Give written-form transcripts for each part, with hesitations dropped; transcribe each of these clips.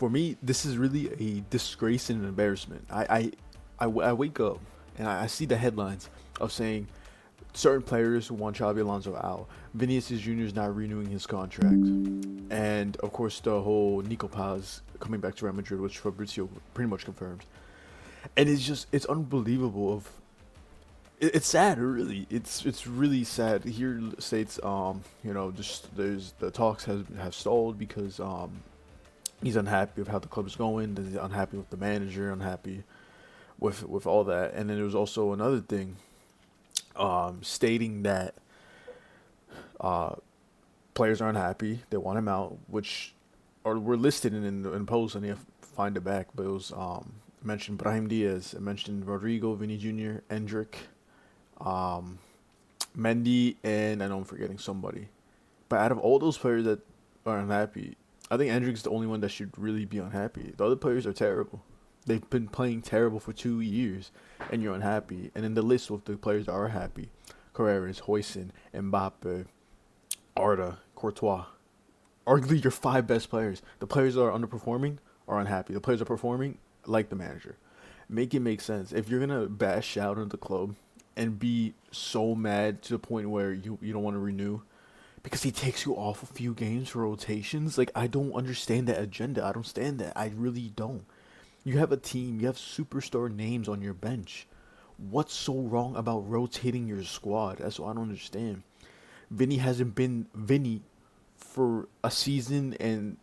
For me, this is really a disgrace and an embarrassment. I wake up and I see the headlines of saying certain players who want Xabi Alonso out. Vinicius Jr. is not renewing his contract, and of course the whole Nico Paz coming back to Real Madrid, which Fabrizio pretty much confirmed. And it's unbelievable. It's sad, really. It's really sad. Here states, just there's the talks have stalled because he's unhappy with how the club is going. He's unhappy with the manager. Unhappy with all that. And then there was also another thing, stating that uh, players are unhappy. They want him out, which were listed in post. I need to find it back, but it was mentioned Brahim Diaz. It mentioned Rodrygo, Vini Jr., Endrick, um, Mendy, and I know I'm forgetting somebody. But out of all those players that are unhappy, I think Endrick's the only one that should really be unhappy. The other players are terrible. They've been playing terrible for 2 years, and you're unhappy. And in the list with the players that are happy, Carreras, Hoyson, Mbappe, Arda, Courtois, arguably your five best players. The players that are underperforming are unhappy. The players that are performing like the manager. Make it make sense. If you're gonna bash out on the club and be so mad to the point where you don't want to renew because he takes you off a few games for rotations, like I don't understand that agenda. I don't stand that. I really don't. You have a team. You have superstar names on your bench. What's so wrong about rotating your squad? That's what I don't understand. Vinny hasn't been Vinny for a season and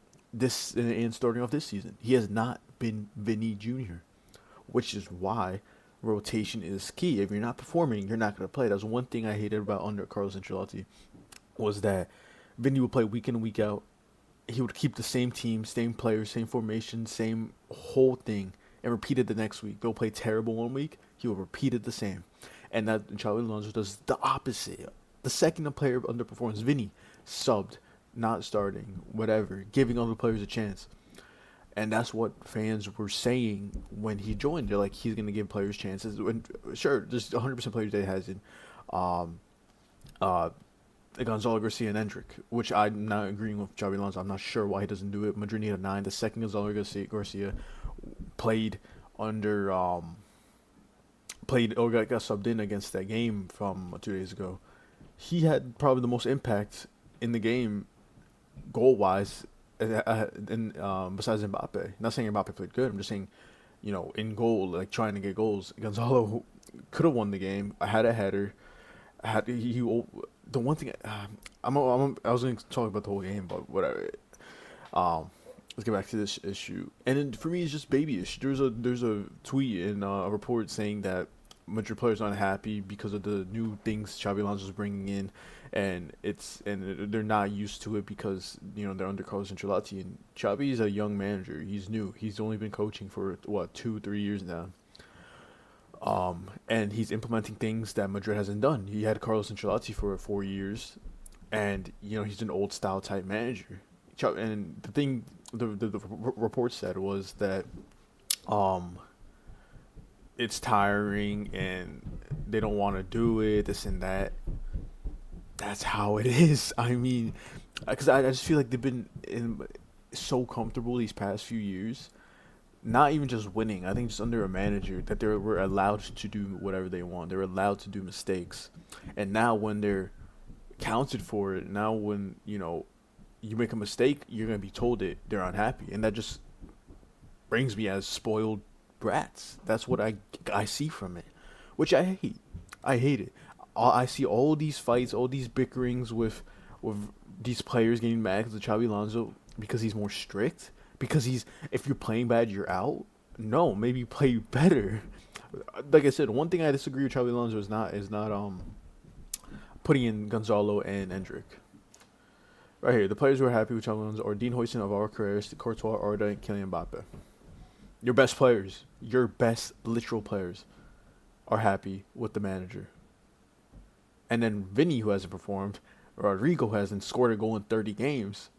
starting off this season. He has not been Vinny Jr., which is why rotation is key. If you're not performing, you're not going to play. That's one thing I hated about under Carlos Ancelotti was that Vinny would play week in and week out. He would keep the same team, same players, same formation, same whole thing, and repeat it the next week. They'll play terrible one week. He will repeat it the same. And that Xabi Alonso does the opposite. The second a player underperforms, Vinny subbed, not starting, whatever, giving other players a chance. And that's what fans were saying when he joined. They're like, he's gonna give players chances. When sure, there's 100% players that he has in, um, uh, Gonzalo Garcia and Endrick, which I'm not agreeing with Xabi Alonso. I'm not sure why he doesn't do it. Madrid need a 9. The second Gonzalo Garcia played under played or got subbed in against that game from 2 days ago. He had probably the most impact in the game, goal wise, and besides Mbappe. Not saying Mbappe played good. I'm just saying, in goal, like trying to get goals. Gonzalo could have won the game. I had a header. The one thing I was going to talk about the whole game, but whatever. Um, let's get back to this issue. And then for me, it's just babyish. There's a tweet in a report saying that Madrid players aren't happy because of the new things Xabi Alonso is bringing in, and they're not used to it because they're under Carlos Ancelotti, and Xabi is a young manager. He's new. He's only been coaching for what 2-3 years now. And he's implementing things that Madrid hasn't done. He had Carlos Ancelotti for 4 years, and he's an old style type manager. And the thing the report said was that it's tiring and they don't want to do it, this and that. That's how it is. I mean, because I just feel like they've been so comfortable these past few years. Not even just winning. I think just under a manager that they were allowed to do whatever they want. They're allowed to do mistakes. And now when they're counted for it, now when, you make a mistake, you're going to be told it. They're unhappy. And that just brings me as spoiled brats. That's what I see from it, which I hate. I hate it. I see all these fights, all these bickerings with these players getting mad because of Xabi Alonso because he's more strict. Because if you're playing bad, you're out. No, maybe play better. Like I said, one thing I disagree with Xabi Alonso is not putting in Gonzalo and Endrick. Right here, the players who are happy with Xabi Alonso are Dean Hoyson of our careers, Courtois, Arda, and Kylian Mbappe. Your best players, your best literal players, are happy with the manager. And then Vinny, who hasn't performed, Rodrygo, who hasn't scored a goal in 30 games.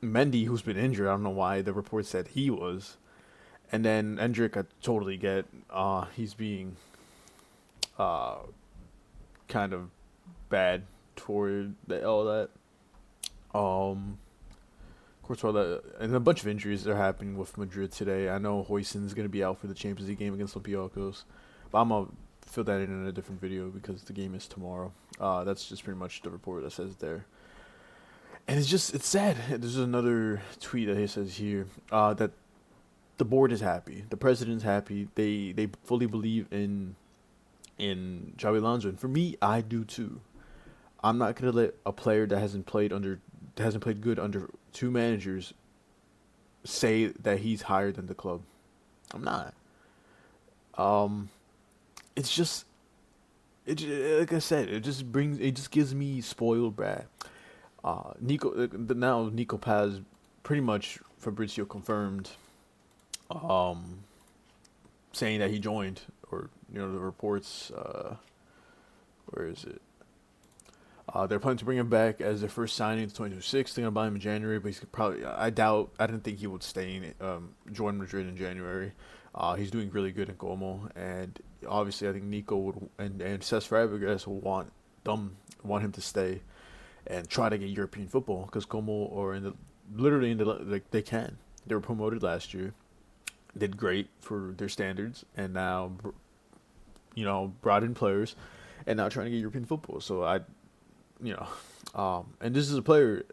Mendy, who's been injured, I don't know why the report said he was. And then Endrick, I totally get. He's being kind of bad toward all that. Courtois, and a bunch of injuries are happening with Madrid today. I know Hoysen's going to be out for the Champions League game against Olympiacos, but I'm going to fill that in a different video because the game is tomorrow. That's just pretty much the report that says there. And it's sad. There's another tweet that he says here that the board is happy. The president's happy. They fully believe in Xabi Alonso. And for me, I do too. I'm not going to let a player that hasn't played good under two managers say that he's higher than the club. I'm not. It's just like I said, it just gives me spoiled brat. Nico Paz pretty much Fabrizio confirmed, saying that he joined, or the reports. Where is it? They're planning to bring him back as their first signing in 2026. They're gonna buy him in January, but he's probably. I didn't think he would stay join Madrid in January. He's doing really good in Como, and obviously I think Nico would and Cesc Fabregas will want him to stay and try to get European football because Como are they can. They were promoted last year, did great for their standards, and now brought in players, and now trying to get European football. So and this is a player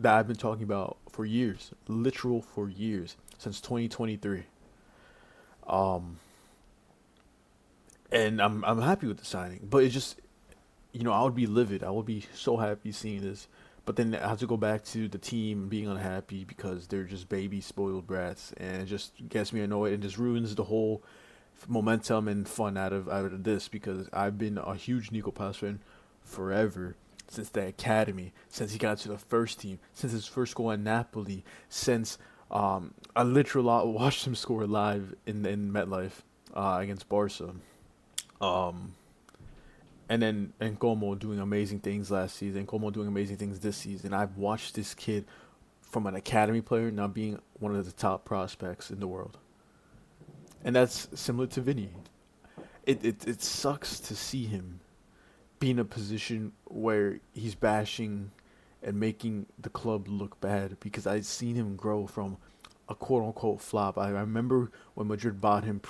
that I've been talking about for years, for years, since 2023. And I'm happy with the signing, but it just, I would be livid. I would be so happy seeing this, but then I have to go back to the team being unhappy because they're just baby spoiled brats, and it just gets me annoyed and just ruins the whole momentum and fun out of this because I've been a huge Nico Paz fan forever. Since the academy, since he got to the first team, since his first goal at Napoli, since I literally watched him score live in MetLife against Barca, and then Como doing amazing things last season, Como doing amazing things this season. I've watched this kid from an academy player now being one of the top prospects in the world, and that's similar to Vini. It sucks to see him be in a position where he's bashing and making the club look bad because I've seen him grow from a quote-unquote flop. I remember when Madrid bought him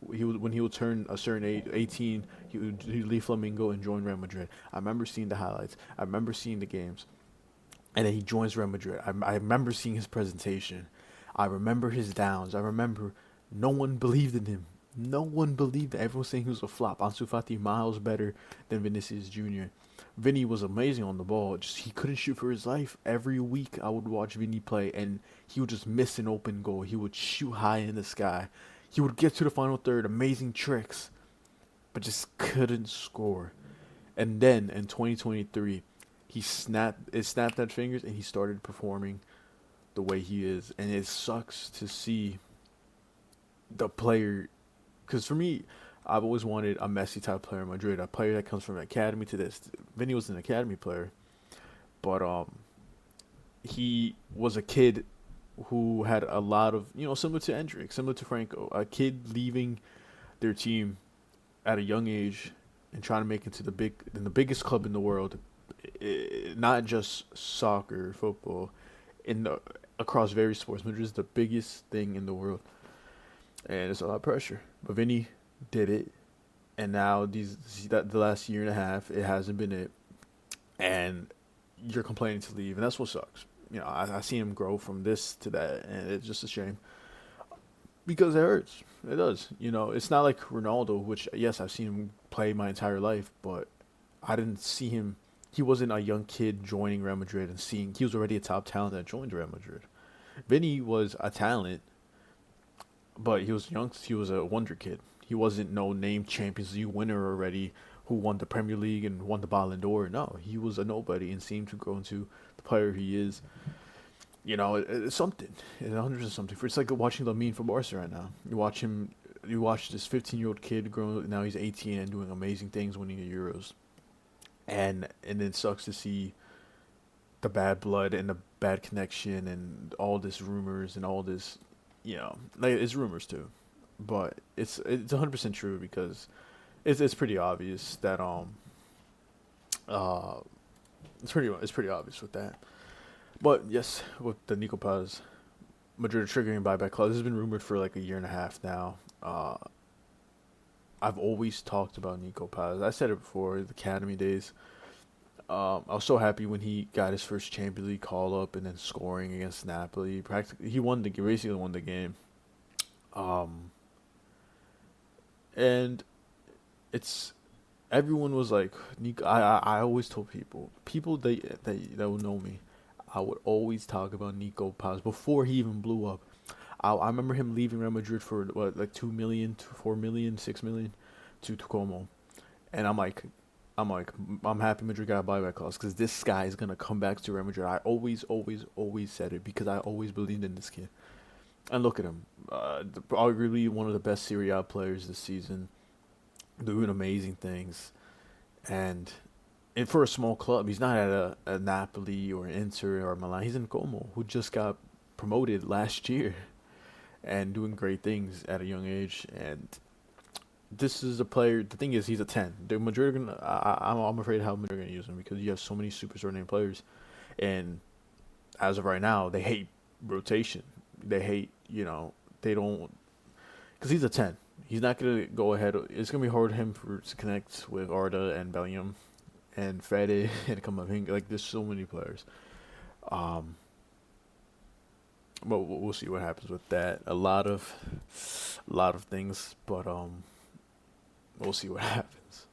when he would turn a certain age, 18, he'd leave Flamengo and join Real Madrid. I remember seeing the highlights. I remember seeing the games. And then he joins Real Madrid. I remember seeing his presentation. I remember his downs. I remember no one believed in him. No one believed it. Everyone was saying he was a flop. Ansu Fati miles better than Vinicius Jr. Vinny was amazing on the ball. Just he couldn't shoot for his life. Every week I would watch Vinny play, and he would just miss an open goal. He would shoot high in the sky. He would get to the final third, amazing tricks, but just couldn't score. And then in 2023, he snapped at fingers, and he started performing the way he is. And it sucks to see the player. Because for me, I've always wanted a Messi type player in Madrid, a player that comes from an academy to this. Vinny was an academy player, but he was a kid who had a lot of, similar to Endrick, similar to Franco, a kid leaving their team at a young age and trying to make it to the biggest club in the world, not just soccer, football, across various sports. Madrid is the biggest thing in the world. And it's a lot of pressure. But Vinny did it. And now the last year and a half, it hasn't been it. And you're complaining to leave. And that's what sucks. I see him grow from this to that. And it's just a shame. Because it hurts. It does. It's not like Ronaldo, which, yes, I've seen him play my entire life. But I didn't see him. He wasn't a young kid joining Real Madrid and he was already a top talent that joined Real Madrid. Vinny was a talent. But he was young. He was a wonder kid. He wasn't no named Champions League winner already who won the Premier League and won the Ballon d'Or. No, he was a nobody and seemed to grow into the player he is. It's something. It's 100% something. It's like watching Lamine for Barca right now. You watch this 15-year-old kid grow. Now he's 18 and doing amazing things, winning the Euros. And it sucks to see the bad blood and the bad connection and all this rumors and all this. It's rumors too, but it's 100% true because it's pretty obvious that it's pretty obvious with that. But yes, with the Nico Paz, Madrid triggering buyback clause, this has been rumored for like a year and a half now. I've always talked about Nico Paz. I said it before, the academy days. I was so happy when he got his first Champions League call up and then scoring against Napoli. Practically, he basically won the game. Um, and it's everyone was like Nico. I always told people that will know me, I would always talk about Nico Paz before he even blew up. I remember him leaving Real Madrid for what, like 2 million to 4 million, 6 million to Como, and I'm like, I'm happy Madrid got a buyback clause because this guy is gonna come back to Real Madrid. I always said it because I always believed in this kid. And look at him, arguably one of the best Serie A players this season, doing amazing things. And for a small club, he's not at a Napoli or Inter or Milan. He's in Como, who just got promoted last year and doing great things at a young age. And this is a player. The thing is, he's a 10. The Madrid are gonna. I'm afraid how Madrid are gonna use him because you have so many superstar name players, and as of right now, they hate rotation. They hate, they don't, because he's a 10. He's not gonna go ahead. It's gonna be hard for him to connect with Arda and Bellingham and Fede and come up. Like there's so many players. Um, but we'll see what happens with that. A lot of things, but we'll see what happens.